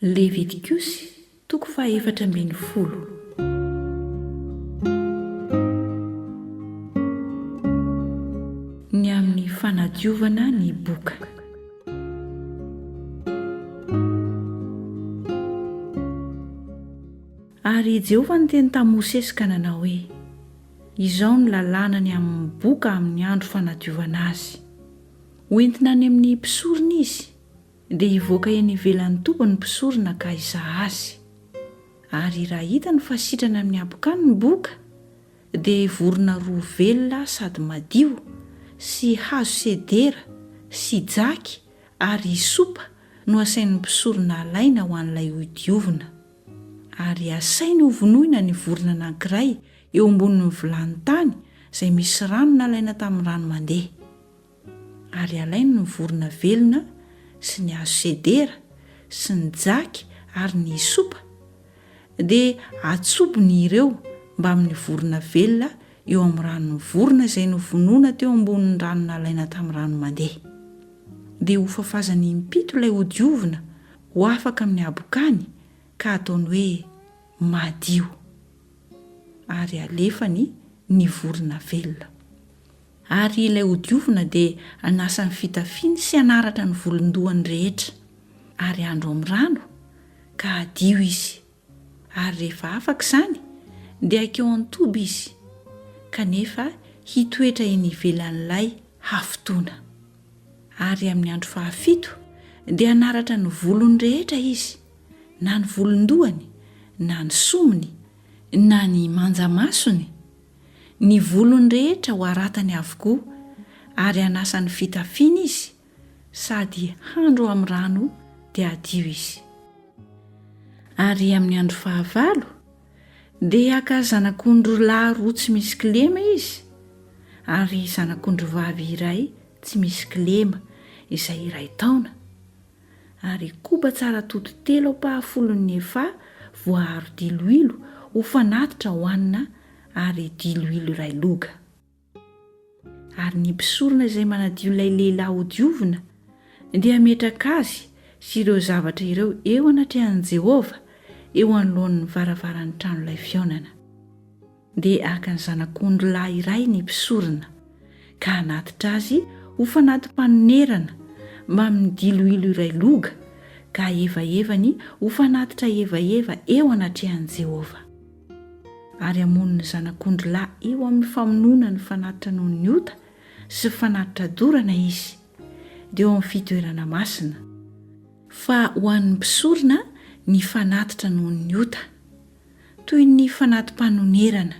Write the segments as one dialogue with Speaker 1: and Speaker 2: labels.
Speaker 1: Levitikosy toko 14. Ny amin'ny fanadiovana ny boka. Ary Jehovah niteny tamin'i Mosesy ka nanao hoe: Izao ny lalàna ny amin'ny boka amin'ny andro fanadiovana azy. Entina ny amin'ny mpisorona izy, dia hivoaka eny ivelan'ny toby ny mpisorona ka hizaha azy. Ary raha hitany fa sitrana amin'ny habokany ny boka, dia vorona roa velona sady madio, sy hazo sedera, sy jaky ary sopa no hasain'ny mpisorona alaina ho an'ilay diovina. Ary hasain'ny ho vonoina ny vorona anankiray eo ambonin'ny vilany tany izay misy rano nalaina tamin'ny rano mandeha. Ary alainy ny vorona velona sy ny hazo sedera sy ny jaky ary ny sopa, dia atsobony ireo mba amin'ny vorona velona eo amin'ny ranon'ny vorona izay novonoina teo ambonin'ny rano nalaina tamin'ny rano mandeha. Dia ho fafazany impito ilay diovina ho afaka amin'ny habokany ka ataony hoe madio. Ary alefany ny vorona velona. Ary ilay diovina dia anasany fitafiany sy anaratra ny volondohany rehetra. Ary andro amin'ny rano ka adio izy. Ary rehefa afaka izany dia akeo an-toby izy, kanefa hitoetra eny ivelan'ilay hafotoana. Ary amin'ny andro fahafito dia anaratra ny volony rehetra izy, na ny volondohany, na ny somony, na ny manjamasony. Ny volony rehetra ho aratany avokoa, ary anasany fitafiana izy, sady handro amin'ny rano dia adio izy. Ary amin'ny andro fahavalo dia aka zanak'ondro lahy roa tsy misy kilema izy, ary zanak'ondro vavy iray tsy misy kilema izay iray taona. Ary koba tsara toto telo ampahafolon'ny efa voaharo diloilo ho fanatitra hohanina, ary diloilo iray loga. Ary ny mpisorona izay manadio ilay lehilahy diovina dia metraka azy sy ireo zavatra ireo eo anatrehan'i Jehovah eo anoloan'ny varavaran'ny trano ilay fionana. Dia aka ny zanak'ondro lahy iray ny mpisorona, ka hanatitra azy ho fanatim-panonerana mba amin'ny diloilo iray loga, ka evaevany ho fanatitra evaeva eo anatrehan'i Jehovah. Ary amon'ny zanak'ondro lahy eo amin'ny famonoana ny fanatitra noho ny ota sy fanatitra dorana izy, dia eo amin'ny fitoerana masina. Fa ho an'ny mpisorona ny fanatitra noho ny ota, toy ny fanatim-panonerana,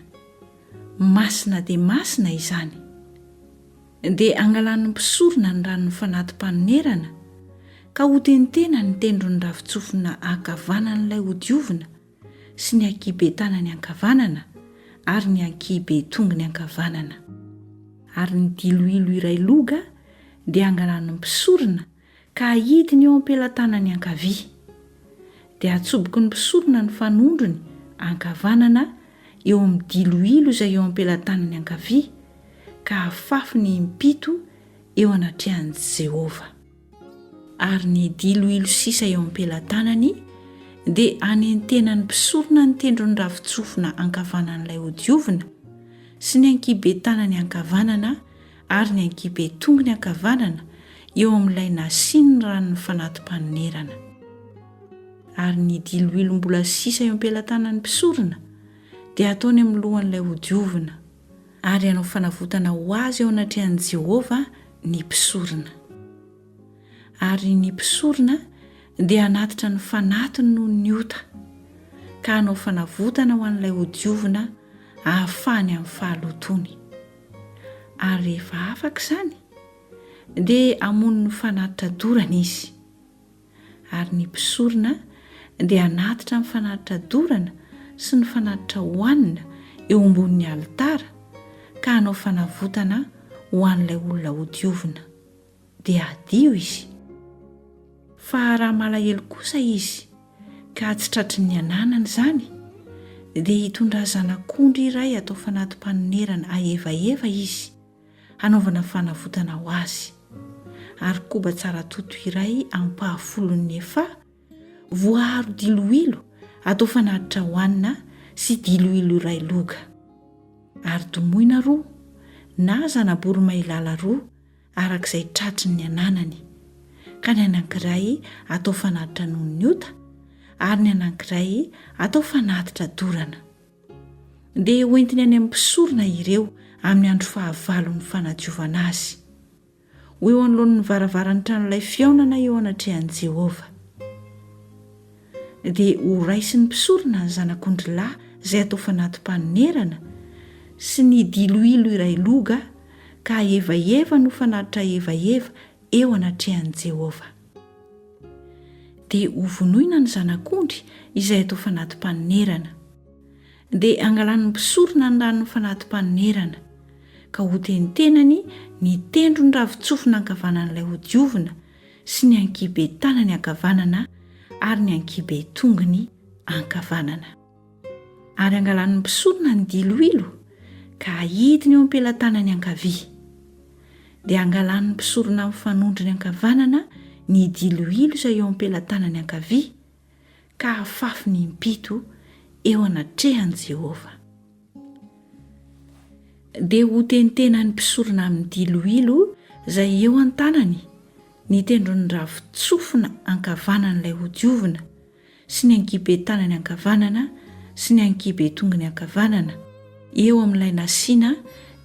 Speaker 1: masina dia masina izany. Dia angalan'ny mpisorona ny ranon'ny fanatim-panonerana, ka ho tenitena ny tendron'ny ravitsofina ankavanan'ilay diovina, sy ny ankibe tanany ankavanana ary ny ankibe tongony ankavanana. Ary ny diloilo iray loga dia angalan'ny mpisorona ka ahidiny eo am-pelantanany ankavia. Dia atsoboky ny mpisorona ny fanondrony ankavanana eo amin'ny diloilo izay eo am-pelantanany ankavia, ka afafy ny impito eo anatrehan'i Jehovah. Ary ny diloilo sisa eo am-pelantanany dia anentena ny mpisorona ny tendron'ny ravitsofina ankavanan'ilay diovina sy ny ankibe tanany ankavanana ary ny ankibe tongony ankavanana eo amin'ilay nasiany ranon'ny fanatim-panonerana. Ary ny diloilo mbola sisa eo am-pelantanan'ny mpisorona dia ataony amin'ny lohan'ilay diovina, ary hanao fanavotana ho azy eo anatrehan'i Jehovah ny mpisorona. Ary ny mpisorona dia anatitra ny fanatiny noho ny ota, ka hanao fanavotana ho an'ilay diovina ahafahany amin'ny fahalotony. Ary rehefa afaka izany dia amono ny fanatitra dorana izy. Ary ny mpisorona dia anatitra ny fanatitra dorana sy ny fanatitra hohanina eo ambonin'ny alitara, ka hanao fanavotana ho an'ilay olona diovina, dia adio izy. Fa raha malahelo kosa izy ka tsy tratry ny ananany izany, dia hitondra zanak'ondro iray atao fanatim-panonerana aevaeva izy, hanaovana fanavotana ho azy. Ary koba tsara toto iray ampahafolon'ny efa voaharo diloilo atao fanatitra hohanina sy diloilo iray loga, ary tomoina roa na zanabory mailala roa arak'izay tratriny ny ananany, ka ny anankiray atao fanatitra noho ny ota ary ny anankiray atao fanatitra dorana. Dia hoentiny any amin'ny mpisorona ireo amin'ny andro fahavalon'ny fanadiovana azy, ho eo anoloan'ny varavaran'ny tranolay fiaonana eo anatrehan'i Jehovah. Dia ho raisin'ny mpisorona ny zanak'ondry lahy izay atao fanatim-panonerana sy ny diloilo iray loga, ka evaeva no fanatitra evaeva eo anatrehan'i Jehovah. Dia ho vonoina ny zanak'ondry izay atao fanatim-panonerana, dia angalan'ny mpisorona ny ranon'ny fanatim-panonerana, ka ho tentenany ny tendrony ravitsofina ankavanan'ilay hodiovina sy ny ankibe tanany ankavanana ary ny ankibe tongony ankavanana. Ary angalan'ny mpisorona ny diloilo ka ahidiny eo am-pelantanany ankavia, dia angalan'ny mpisorona amin'ny fanondriny ankavanana ny diloilo izay eo am-pelantanany ankavia, ka afafy ny impito eo anatrehan'i Jehovah. Dia ho tentenany mpisorona amin'ny diloilo izay eo an-tanany ny tendron'ny ravitsofina ankavanan'ilay hodiovina sy ny ankibe tanany ankavanana sy ny ankibe tongony ankavanana eo amin'ilay nasiana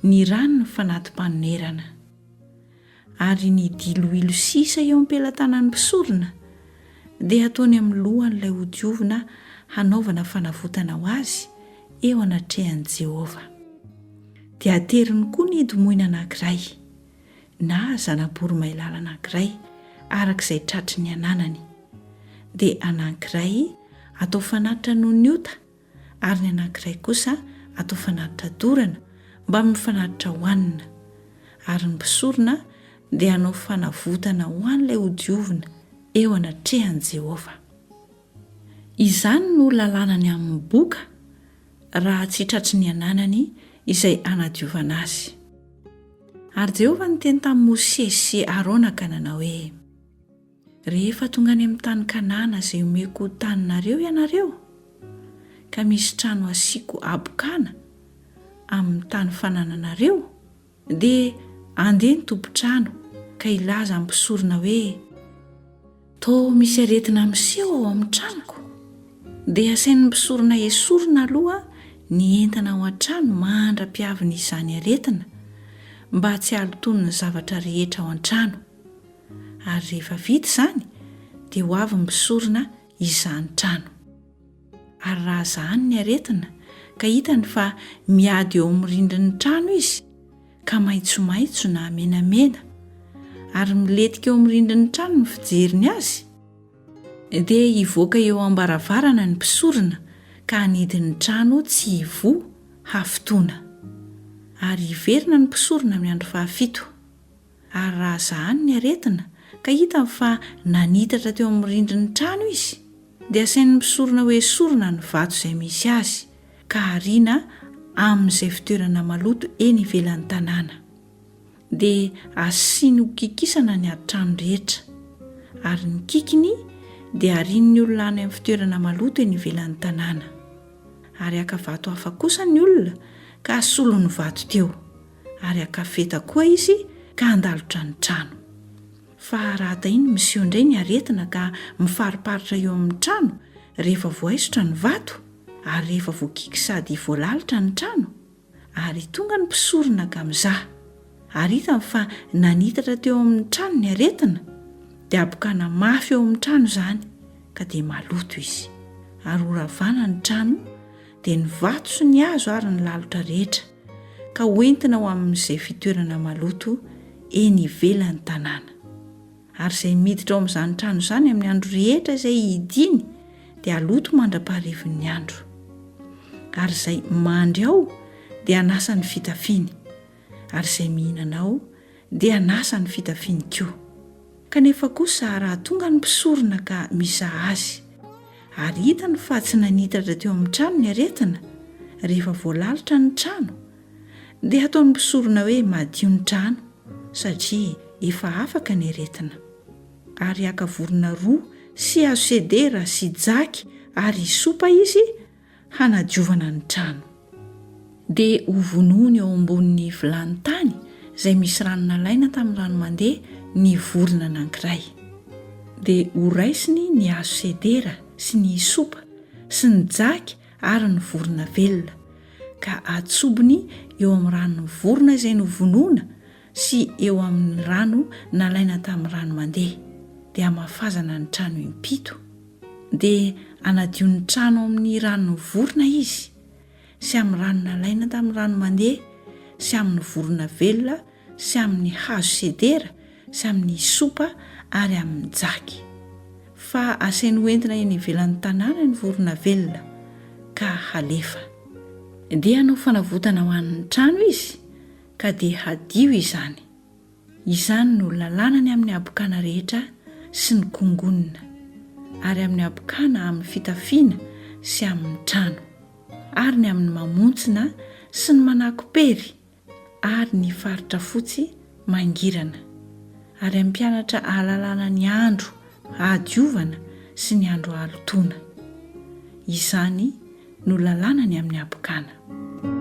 Speaker 1: ny ranon'ny fanatim-panonerana. Ary ny diloilo sisa eo am-pelantanan'ny mpisorona dia ataony amin'ny lohan'ilay hodiovina hanaovana fanavotana ho azy eo anatrehan'i Jehovah. Dia ateriny koa ny hidimoina anankiray na zanabory mailala anankiray arak'izay tratry ny ananany, dia anankiray atao fanatitra noho ny ota ary ny anankiray kosa atao fanatitra dorana mba mifanatitra hohanina, ary ny mpisorona dia hanao fanavotana ho an'ilay hodiovina eo anatrehan'i Jehovah. Izany no lalànany amin'ny boka raha tsy tratry ny ananany izay anadiovana azy. Ary Jehovah niteny tamin'i Mosesy sy Arona ka nanao hoe, rehefa tonga any amin'ny tany Kanana izay omeko taninareo ianareo, ka misy trano asiako habokana amin'ny tany fanananareo, dia andeha ny tompo-trano ka ilaza amin'ny mpisorona hoe, tô misy aretina miseho ao amin'ny tranoko. Dia asain'ny mpisorona esorina aloha ny entina ao an-trano mandra-piaviny izany aretina mba tsy haloton'ny zavatra rehetra ao an-trano. Ary rehefa vita izany dia ho avy mpisorona izany trano. Ary raha zahany ny aretina ka hitany fa miady eo amin'ny rindrin'ny trano izy, ka maitsomaitso na menamena, ary miletika eo amin'ny rindrin'ny trano ny fijeriny azy, dia hivoaka eo ambaravarana ny mpisorona ka hanidin'ny trano tsy hivoa hafitoana. Ary hiverina ny mpisorona amin'ny andro fahafito. Ary raha zahany ny aretina ka hitany fa nanitatra teo amin'ny rindrin'ny trano izy, dia asain'ny mpisorona hoe sorona ny vato izay misy azy, ka ariana amin'izay fitoerana maloto eny ivelan'ny tanàna. Dia asiany ho kikisana ny atrano rehetra, ary ny kikiny dia ariany olona any amin'ny fitoerana maloto eny ivelan'ny tanàna. Ary aka vato hafa kosa ny olona ka asolo ny vato teo, ary aka feta koa izy ka andalotra ny trano. Fa raha tainy miseho indray ny aretina ka mifariparitra eo amin'ny trano rehefa voaisotra ny vato, ary rehefa voakiky sady voalalitra ny trano, ary tonga ny mpisorona ka mizaha, ary hitany fa nanitatra teo amin'ny trano ny aretina, dia habokana mafy eo amin'ny trano izany, ka dia maloto izy. Ary horavana ny trano, dia ny vato sy ny hazo ary ny lalotra rehetra, ka hoentina ho amin'izay fitoerana maloto eny ivelan'ny tanàna. Ary izay miditra ao amin'izany trano izany amin'ny andro rehetra izay hidiny, dia aloto mandra-paharivin'ny andro. Ary izay mandry ao dia hanasa ny fitafiny, ary izay mihinana ao dia hanasa ny fitafiny koa. Kanefa kosa raha tonga ny mpisorona ka mizaha azy, ary hitany fa tsy nanitatra teo amin'ny trano ny aretina rehefa voalalitra ny trano, dia ataony mpisorona hoe madio ny trano satria efa afaka ny aretina. Ary aka vorona roa sy hazo sedera sy jaky ary sopa izy hanadiovana ny trano. Dia hovonoiny eo ambonin'ny ivelan'ny tany izay misy rano nalaina tamin'ny rano mandeha ny vorona anankiray. Dia horaisiny ny hazo sedera sy ny sopa sy ny jaky ary ny vorona velona, ka atsobiny eo amin'ny ranon'ny vorona izay novonoina sy eo amin'ny rano nalaina tamin'ny rano mandeha, dia hamafazana ny trano impito. Dia anadio ny trano amin'ny ranon'ny vorona izy, sy amin'ny rano nalaina tamin'ny rano mandeha, sy amin'ny vorona velona, sy amin'ny hazo sedera, sy amin'ny sopa ary amin'ny jaky. Fa asainy entina eny ivelan'ny tanàna ny vorona velona ka halefa. Dia hanao fanavotana ho an'ny trano izy, ka dia hadio izany. Izany no lalànany amin'ny habokana rehetra sy ny kongonina, ary amin'ny habokana amin'ny fitafiana sy amin'ny trano, ary ny amin'ny mamontsina sy ny manako-pery, ary ny faritra fotsy mangirana, ary amin'ny mpianatra ahalalàna ny andro ahadiovana sy ny andro ahalotoana. Izany no lalànany amin'ny habokana.